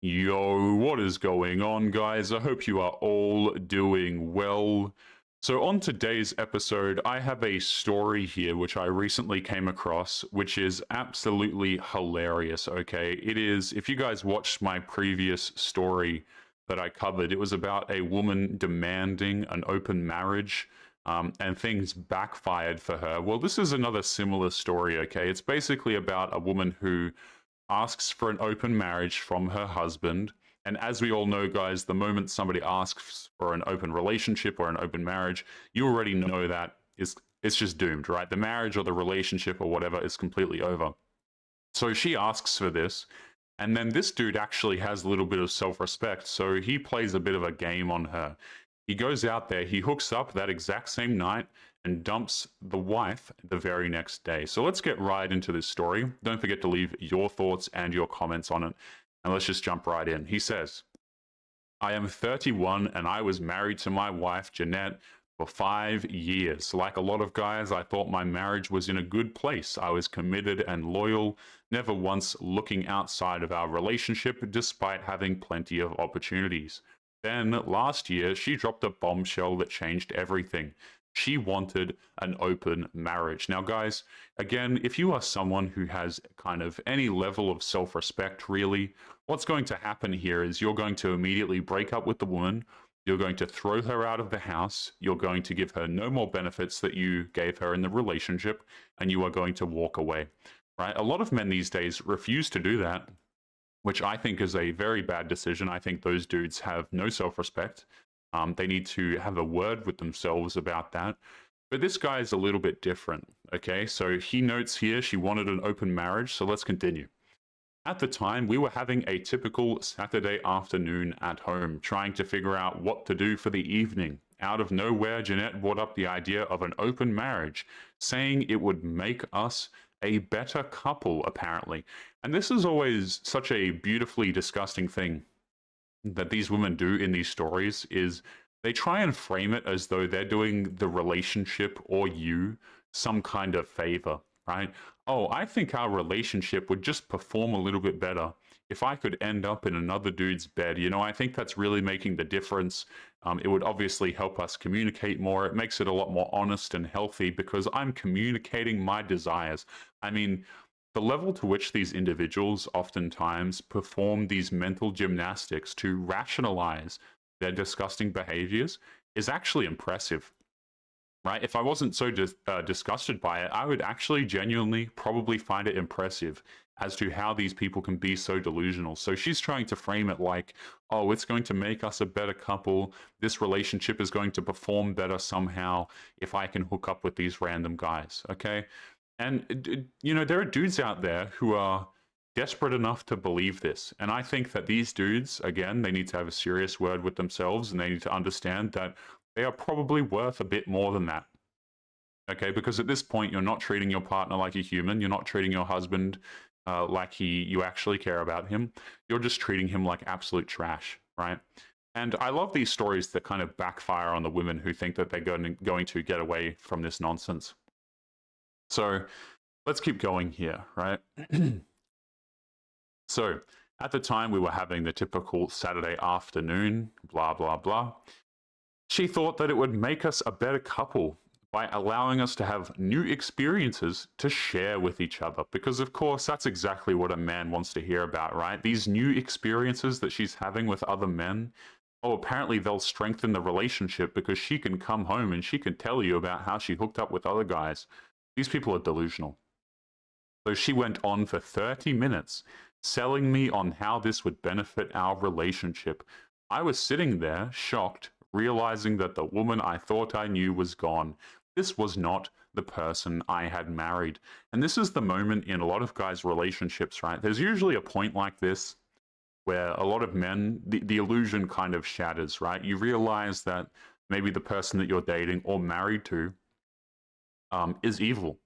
Yo, what is going on, guys? I hope you are all doing well. So, on today's episode, I have a story here which I recently came across, which is absolutely hilarious. Okay, it is, if you guys watched my previous story that I covered, it was about a woman demanding an open marriage. And things backfired for her. Well, this is another similar story, okay? It's basically about a woman who asks for an open marriage from her husband. And as we all know, guys, the moment somebody asks for an open relationship or an open marriage, you already know that it's just doomed, right? The marriage or the relationship or whatever is completely over. So she asks for this, and then this dude actually has a little bit of self-respect, so he plays a bit of a game on her. He goes out there, he hooks up that exact same night, and dumps the wife the very next day. So let's get right into this story. Don't forget to leave your thoughts and your comments on it, and let's just jump right in. He says, I am 31 and I was married to my wife, Jeanette, for 5 years. Like a lot of guys, I thought my marriage was in a good place. I was committed and loyal, never once looking outside of our relationship, despite having plenty of opportunities. Then last year, she dropped a bombshell that changed everything. She wanted an open marriage. Now, guys, again, if you are someone who has kind of any level of self respect, really, what's going to happen here is you're going to immediately break up with the woman. You're going to throw her out of the house. You're going to give her no more benefits that you gave her in the relationship, and you are going to walk away, right? A lot of men these days refuse to do that, which I think is a very bad decision. I think those dudes have no self respect. They need to have a word with themselves about that. But this guy is a little bit different. Okay, so he notes here she wanted an open marriage. So let's continue. At the time, we were having a typical Saturday afternoon at home, trying to figure out what to do for the evening. Out of nowhere, Jeanette brought up the idea of an open marriage, saying it would make us a better couple, apparently. And this is always such a beautifully disgusting thing that these women do in these stories is they try and frame it as though they're doing the relationship or you some kind of favor, right? Oh, I think our relationship would just perform a little bit better if I could end up in another dude's bed. You know, I think that's really making the difference. It would obviously help us communicate more. It makes it a lot more honest and healthy because I'm communicating my desires. I mean, the level to which these individuals oftentimes perform these mental gymnastics to rationalize their disgusting behaviors is actually impressive, right? If I wasn't so disgusted by it, I would actually genuinely probably find it impressive as to how these people can be so delusional. So she's trying to frame it like, oh, it's going to make us a better couple. This relationship is going to perform better somehow if I can hook up with these random guys, okay? And, you know, there are dudes out there who are desperate enough to believe this. And I think that these dudes, again, they need to have a serious word with themselves and they need to understand that they are probably worth a bit more than that. Okay, because at this point, you're not treating your partner like a human. You're not treating your husband like you actually care about him. You're just treating him like absolute trash, right? And I love these stories that kind of backfire on the women who think that they're going to get away from this nonsense. So let's keep going here, right? So at the time, we were having the typical Saturday afternoon, blah, blah, blah. She thought that it would make us a better couple by allowing us to have new experiences to share with each other. Because, of course, that's exactly what a man wants to hear about, right? These new experiences that she's having with other men. Oh, apparently they'll strengthen the relationship because she can come home and she can tell you about how she hooked up with other guys. These people are delusional. So she went on for 30 minutes selling me on how this would benefit our relationship. I was sitting there, shocked, realizing that the woman I thought I knew was gone. This was not the person I had married. And this is the moment in a lot of guys' relationships, right? There's usually a point like this where a lot of men, the illusion kind of shatters, right? You realize that maybe the person that you're dating or married to is evil,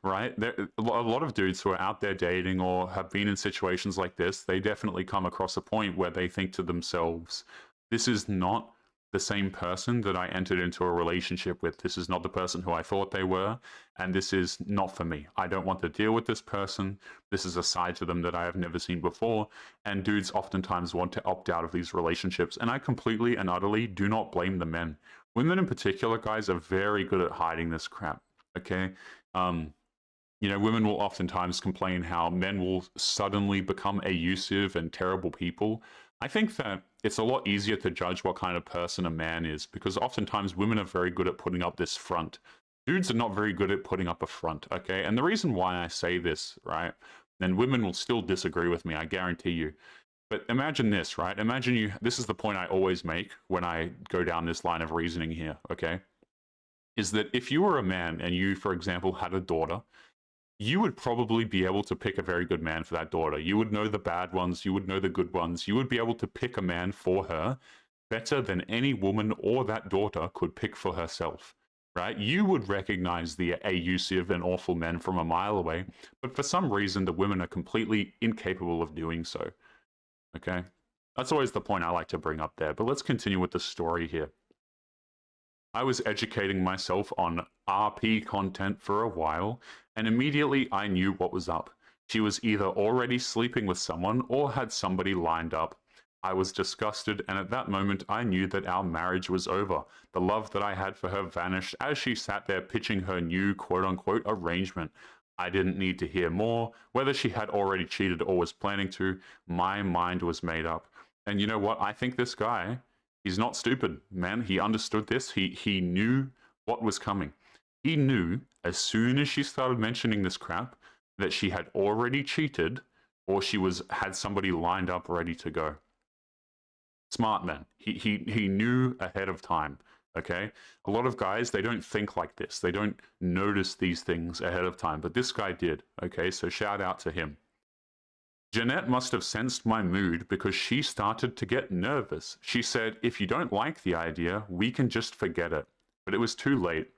right? A lot of dudes who are out there dating or have been in situations like this, they definitely come across a point where they think to themselves, this is not the same person that I entered into a relationship with. This is not the person who I thought they were, and this is not for me. I don't want to deal with this person. This is a side to them that I have never seen before, and dudes oftentimes want to opt out of these relationships, and I completely and utterly do not blame the men. Women in particular, guys, are very good at hiding this crap, okay? Women will oftentimes complain how men will suddenly become abusive and terrible people. I think that it's a lot easier to judge what kind of person a man is because oftentimes women are very good at putting up this front. Dudes are not very good at putting up a front, okay? And the reason why I say this, right, and women will still disagree with me, I guarantee you. But imagine this, right? This is the point I always make when I go down this line of reasoning here, okay? Is that if you were a man and you, for example, had a daughter, you would probably be able to pick a very good man for that daughter. You would know the bad ones, you would know the good ones. You would be able to pick a man for her better than any woman or that daughter could pick for herself, right? You would recognize the abusive and awful men from a mile away, but for some reason, the women are completely incapable of doing so, okay? That's always the point I like to bring up there, but let's continue with the story here. I was educating myself on RP content for a while, and immediately I knew what was up. She was either already sleeping with someone or had somebody lined up. I was disgusted, and at that moment I knew that our marriage was over. The love that I had for her vanished as she sat there pitching her new quote-unquote arrangement. I didn't need to hear more. Whether she had already cheated or was planning to, my mind was made up. And you know what? I think this guy, he's not stupid, man. He understood this. He knew what was coming. He knew as soon as she started mentioning this crap that she had already cheated or she had somebody lined up ready to go. Smart man. He knew ahead of time, okay? A lot of guys, they don't think like this. They don't notice these things ahead of time, but this guy did, okay? So shout out to him. Jeanette must have sensed my mood because she started to get nervous. She said, if you don't like the idea, we can just forget it. But it was too late.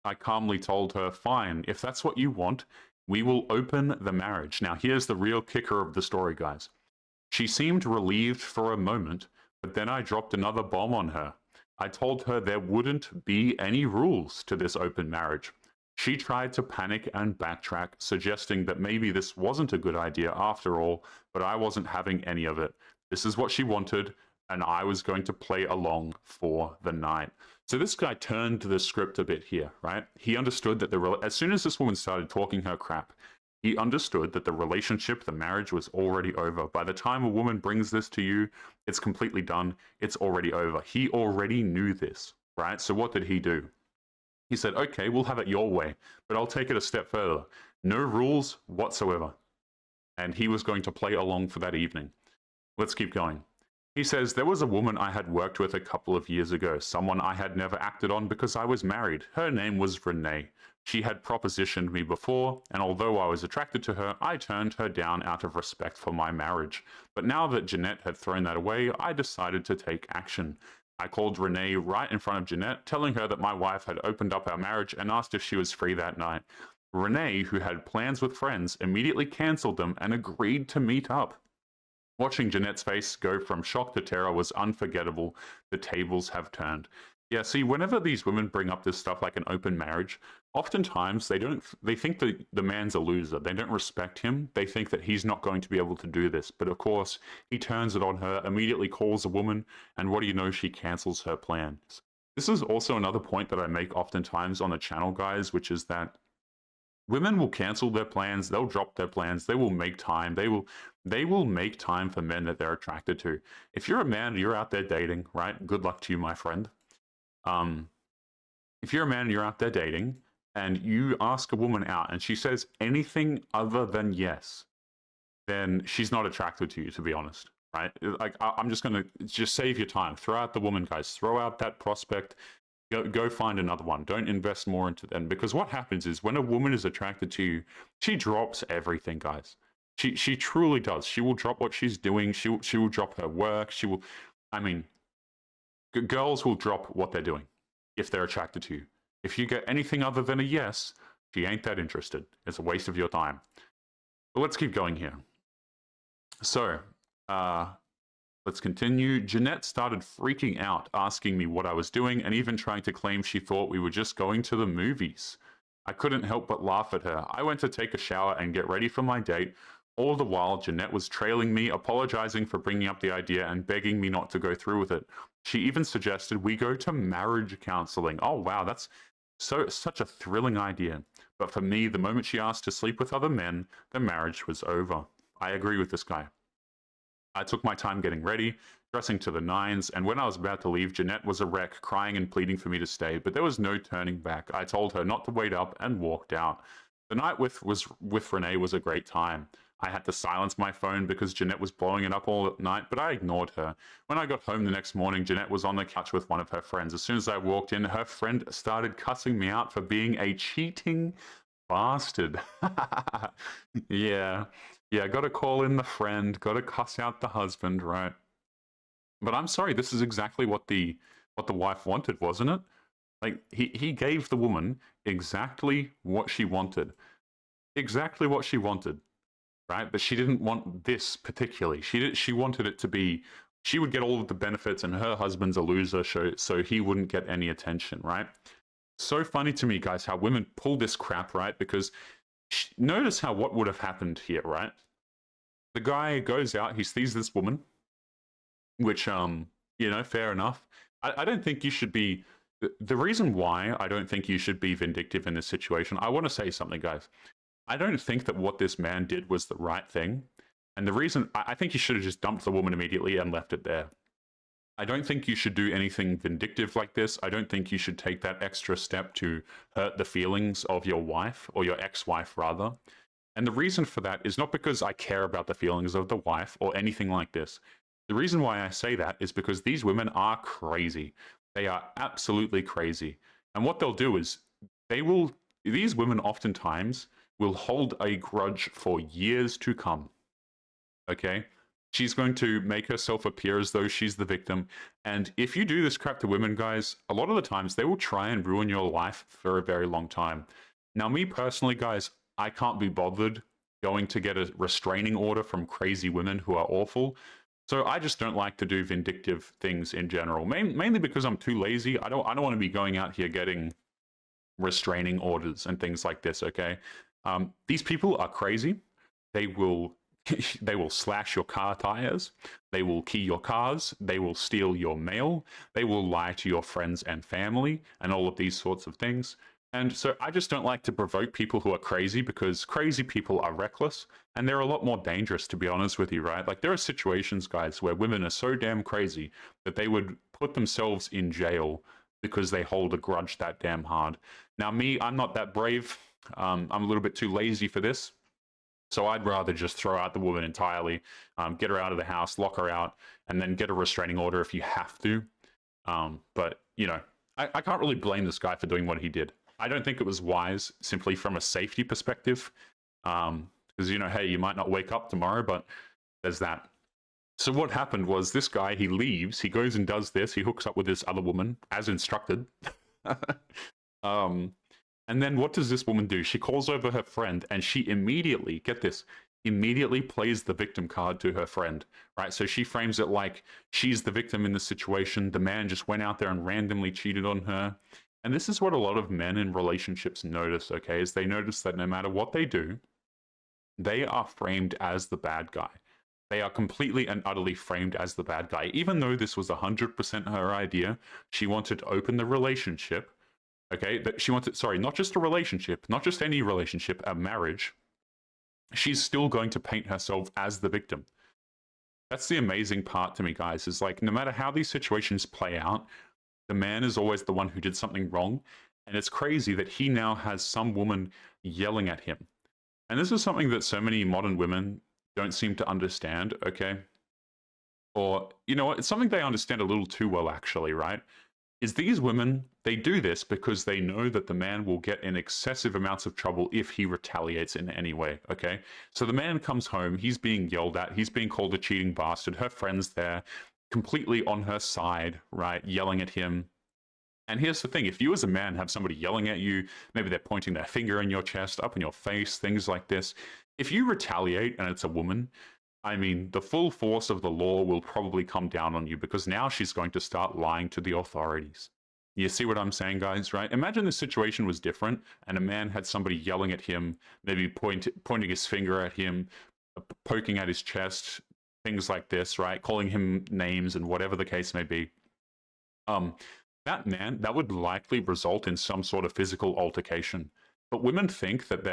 I calmly told her, fine, if that's what you want, we will open the marriage. Now, here's the real kicker of the story, guys. She seemed relieved for a moment, but then I dropped another bomb on her. I told her there wouldn't be any rules to this open marriage. She tried to panic and backtrack, suggesting that maybe this wasn't a good idea after all, but I wasn't having any of it. This is what she wanted, and I was going to play along for the night. So this guy turned the script a bit here, right? He understood that as soon as this woman started talking her crap, he understood that the relationship, the marriage was already over. By the time a woman brings this to you, it's completely done. It's already over. He already knew this, right? So what did he do? He said, okay, we'll have it your way, but I'll take it a step further. No rules whatsoever. And he was going to play along for that evening. Let's keep going. He says, there was a woman I had worked with a couple of years ago, someone I had never acted on because I was married. Her name was Renee. She had propositioned me before, and although I was attracted to her, I turned her down out of respect for my marriage. But now that Jeanette had thrown that away, I decided to take action. I called Renee right in front of Jeanette, telling her that my wife had opened up our marriage and asked if she was free that night. Renee, who had plans with friends, immediately cancelled them and agreed to meet up. Watching Jeanette's face go from shock to terror was unforgettable. The tables have turned. Yeah, see, whenever these women bring up this stuff like an open marriage, oftentimes they think that the man's a loser. They don't respect him. They think that he's not going to be able to do this. But of course, he turns it on her, immediately calls a woman, and what do you know, she cancels her plans. This is also another point that I make oftentimes on the channel, guys, which is that women will cancel their plans, they'll drop their plans, they will make time, they will make time for men that they're attracted to. If you're a man, you're out there dating, right? Good luck to you, my friend. If you're a man and you're out there dating and you ask a woman out and she says anything other than yes, then she's not attracted to you, to be honest, right? Like, I'm just going to just save your time. Throw out the woman, guys. Throw out that prospect. Go find another one. Don't invest more into them, because what happens is when a woman is attracted to you, she drops everything, guys. She truly does. She will drop what she's doing. She will drop her work. Girls will drop what they're doing if they're attracted to you. If you get anything other than a yes, she ain't that interested. It's a waste of your time. But let's keep going here. So, Let's continue. Jeanette started freaking out, asking me what I was doing, and even trying to claim she thought we were just going to the movies. I couldn't help but laugh at her. I went to take a shower and get ready for my date. All the while, Jeanette was trailing me, apologizing for bringing up the idea and begging me not to go through with it. She even suggested we go to marriage counseling. Oh, wow, that's such a thrilling idea. But for me, the moment she asked to sleep with other men, the marriage was over. I agree with this guy. I took my time getting ready, dressing to the nines, and when I was about to leave, Jeanette was a wreck, crying and pleading for me to stay, but there was no turning back. I told her not to wait up and walked out. The night with Renee was a great time. I had to silence my phone because Jeanette was blowing it up all night, but I ignored her. When I got home the next morning, Jeanette was on the couch with one of her friends. As soon as I walked in, her friend started cussing me out for being a cheating bastard. Yeah. Yeah, got to call in the friend, got to cuss out the husband, right? But I'm sorry, this is exactly what the wife wanted, wasn't it? Like he gave the woman exactly what she wanted. Exactly what she wanted, right? But she didn't want this particularly. She wanted it to be she would get all of the benefits and her husband's a loser, so he wouldn't get any attention, right? So funny to me, guys, how women pull this crap, right? Because notice how what would have happened here, right? The guy goes out, he sees this woman, which, fair enough. I don't think you should be, the reason why I don't think you should be vindictive in this situation, I want to say something, guys. I don't think that what this man did was the right thing. And the reason, I think you should have just dumped the woman immediately and left it there. I don't think you should do anything vindictive like this. I don't think you should take that extra step to hurt the feelings of your wife, or your ex-wife rather. And the reason for that is not because I care about the feelings of the wife or anything like this. The reason why I say that is because these women are crazy. They are absolutely crazy. And what they'll do is these women oftentimes will hold a grudge for years to come. Okay? She's going to make herself appear as though she's the victim. And if you do this crap to women, guys, a lot of the times they will try and ruin your life for a very long time. Now, me personally, guys, I can't be bothered going to get a restraining order from crazy women who are awful. So I just don't like to do vindictive things in general, mainly because I'm too lazy. I don't want to be going out here getting restraining orders and things like this, okay? These people are crazy. They will slash your car tires. They will key your cars. They will steal your mail. They will lie to your friends and family and all of these sorts of things. And so I just don't like to provoke people who are crazy, because crazy people are reckless and they're a lot more dangerous, to be honest with you, right? Like there are situations, guys, where women are so damn crazy that they would put themselves in jail because they hold a grudge that damn hard. Now me, I'm not that brave. I'm a little bit too lazy for this. So I'd rather just throw out the woman entirely, get her out of the house, lock her out, and then get a restraining order if you have to. But, I can't really blame this guy for doing what he did. I don't think it was wise, simply from a safety perspective. Because, hey, you might not wake up tomorrow, but there's that. So what happened was this guy, he leaves, he goes and does this, he hooks up with this other woman, as instructed. And then what does this woman do? She calls over her friend and she immediately, get this, immediately plays the victim card to her friend, right? So she frames it like she's the victim in the situation. The man just went out there and randomly cheated on her. And this is what a lot of men in relationships notice, okay, is they notice that no matter what they do, they are framed as the bad guy. They are completely and utterly framed as the bad guy. Even though this was 100% her idea, she wanted to open the relationship, okay? But she wanted, sorry, not just a relationship, not just any relationship, a marriage. She's still going to paint herself as the victim. That's the amazing part to me, guys, is like no matter how these situations play out, the man is always the one who did something wrong. And it's crazy that he now has some woman yelling at him. And this is something that so many modern women don't seem to understand, okay? Or, you know what, it's something they understand a little too well, actually, right? Is these women, they do this because they know that the man will get in excessive amounts of trouble if he retaliates in any way, okay? So the man comes home, he's being yelled at, he's being called a cheating bastard, her friend's there, completely on her side, right, yelling at him. And here's the thing, if you as a man have somebody yelling at you, maybe they're pointing their finger in your chest, up in your face, things like this, if you retaliate and it's a woman, I mean, the full force of the law will probably come down on you because now she's going to start lying to the authorities. You see what I'm saying, guys, right? Imagine the situation was different and a man had somebody yelling at him, maybe pointing his finger at him, poking at his chest, things like this, right? Calling him names and whatever the case may be. Um, that man, that would likely result in some sort of physical altercation. But women think that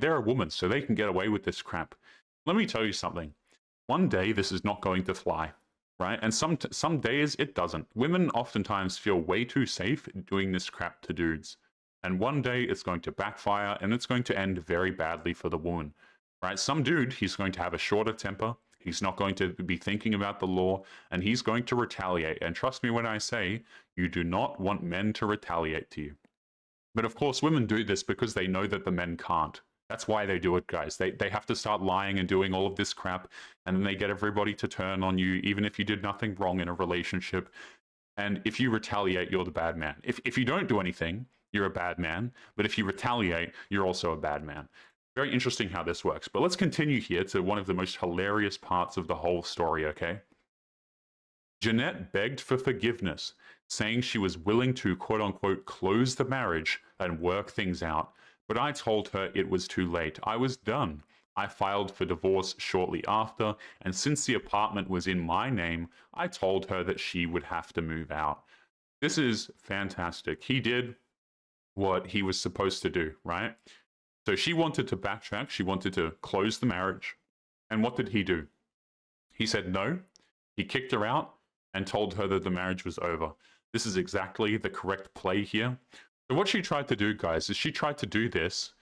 they're a woman, so they can get away with this crap. Let me tell you something. One day this is not going to fly, right? And some days it doesn't. Women oftentimes feel way too safe doing this crap to dudes. And one day it's going to backfire and it's going to end very badly for the woman, right? Some dude, he's going to have a shorter temper. He's not going to be thinking about the law and he's going to retaliate. And trust me when I say, you do not want men to retaliate to you. But of course, women do this because they know that the men can't. That's why they do it, guys. They have to start lying and doing all of this crap, and then they get everybody to turn on you, even if you did nothing wrong in a relationship. And if you retaliate, you're the bad man. If you don't do anything, you're a bad man. But if you retaliate, you're also a bad man. Very interesting how this works. But let's continue here to one of the most hilarious parts of the whole story, okay? Jeanette begged for forgiveness, saying she was willing to quote-unquote close the marriage and work things out. But I told her it was too late. I was done. I filed for divorce shortly after, and since the apartment was in my name, I told her that she would have to move out. This is fantastic. He did what he was supposed to do, right? So she wanted to backtrack. She wanted to close the marriage. And what did he do? He said no. He kicked her out and told her that the marriage was over. This is exactly the correct play here. So what she tried to do, guys, is she tried to do this,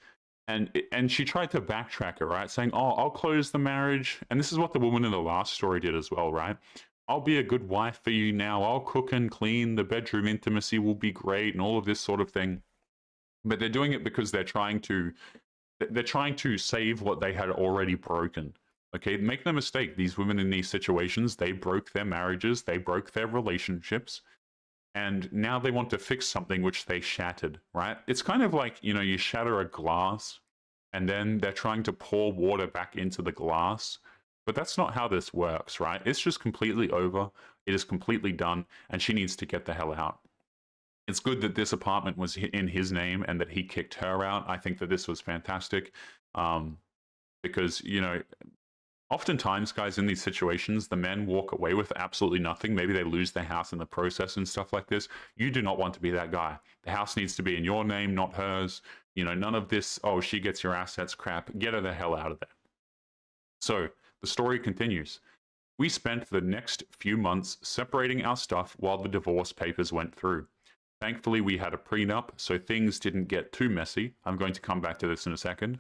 and she tried to backtrack it, right? Saying, oh, I'll close the marriage. And this is what the woman in the last story did as well, right? I'll be a good wife for you now. I'll cook and clean. The bedroom intimacy will be great and all of this sort of thing. But they're doing it because they're trying to save what they had already broken. Okay, make no mistake, these women in these situations, they broke their marriages, they broke their relationships. And now they want to fix something which they shattered, right? It's kind of like, you shatter a glass and then they're trying to pour water back into the glass. But that's not how this works, right? It's just completely over. It is completely done. And she needs to get the hell out. It's good that this apartment was in his name and that he kicked her out. I think that this was fantastic. Because, oftentimes, guys, in these situations, the men walk away with absolutely nothing. Maybe they lose their house in the process and stuff like this. You do not want to be that guy. The house needs to be in your name, not hers. None of this, oh, she gets your assets crap. Get her the hell out of there. So the story continues. We spent the next few months separating our stuff while the divorce papers went through. Thankfully, we had a prenup, so things didn't get too messy. I'm going to come back to this in a second.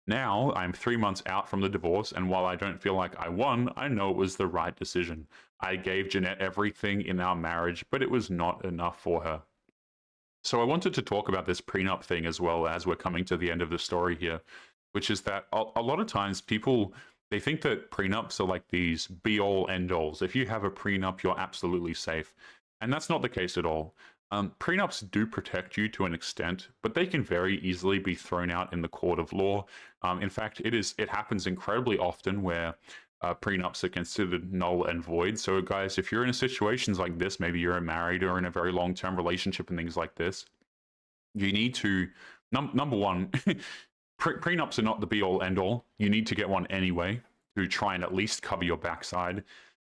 Now, I'm 3 months out from the divorce, and while I don't feel like I won, I know it was the right decision. I gave Jeanette everything in our marriage, but it was not enough for her. So I wanted to talk about this prenup thing as well as we're coming to the end of the story here, which is that a lot of times people, they think that prenups are like these be-all, end-alls. If you have a prenup, you're absolutely safe. And that's not the case at all. Prenups do protect you to an extent, but they can very easily be thrown out in the court of law. In fact, it happens incredibly often where prenups are considered null and void. So guys, if you're in situations like this, maybe you're married or in a very long-term relationship and things like this, you need to, number one, prenups are not the be-all, end-all. You need to get one anyway to try and at least cover your backside.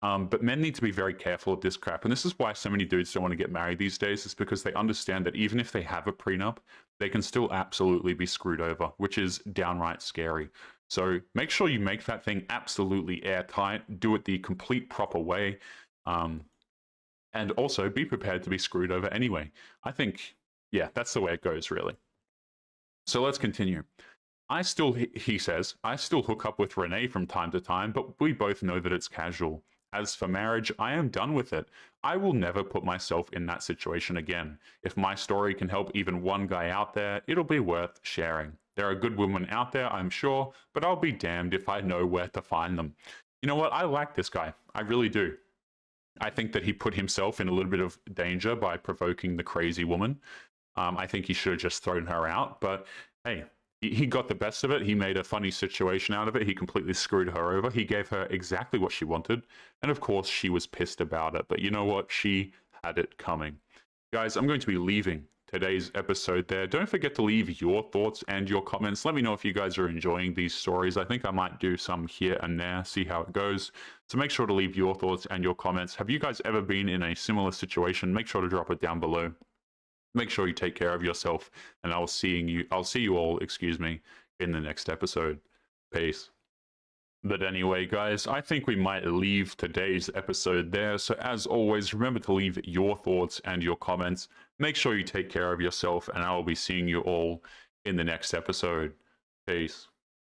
But men need to be very careful of this crap. And this is why so many dudes don't want to get married these days, is because they understand that even if they have a prenup, they can still absolutely be screwed over, which is downright scary. So make sure you make that thing absolutely airtight, do it the complete proper way, and also be prepared to be screwed over anyway. I think, yeah, that's the way it goes, really. So let's continue. He says, I still hook up with Renee from time to time, but we both know that it's casual. As for marriage, I am done with it. I will never put myself in that situation again. If my story can help even one guy out there, it'll be worth sharing. There are good women out there, I'm sure, but I'll be damned if I know where to find them. You know what? I like this guy. I really do. I think that he put himself in a little bit of danger by provoking the crazy woman. I think he should have just thrown her out, but hey, he got the best of it. He made a funny situation out of it. He completely screwed her over. He gave her exactly what she wanted. And of course, she was pissed about it. But you know what? She had it coming. Guys, I'm going to be leaving today's episode there. Don't forget to leave your thoughts and your comments. Let me know if you guys are enjoying these stories. I think I might do some here and there, see how it goes. So make sure to leave your thoughts and your comments. Have you guys ever been in a similar situation? Make sure to drop it down below. Make sure you take care of yourself, and I'll see you all, in the next episode. Peace. But anyway, guys, I think we might leave today's episode there. So as always, remember to leave your thoughts and your comments. Make sure you take care of yourself, and I will be seeing you all in the next episode. Peace.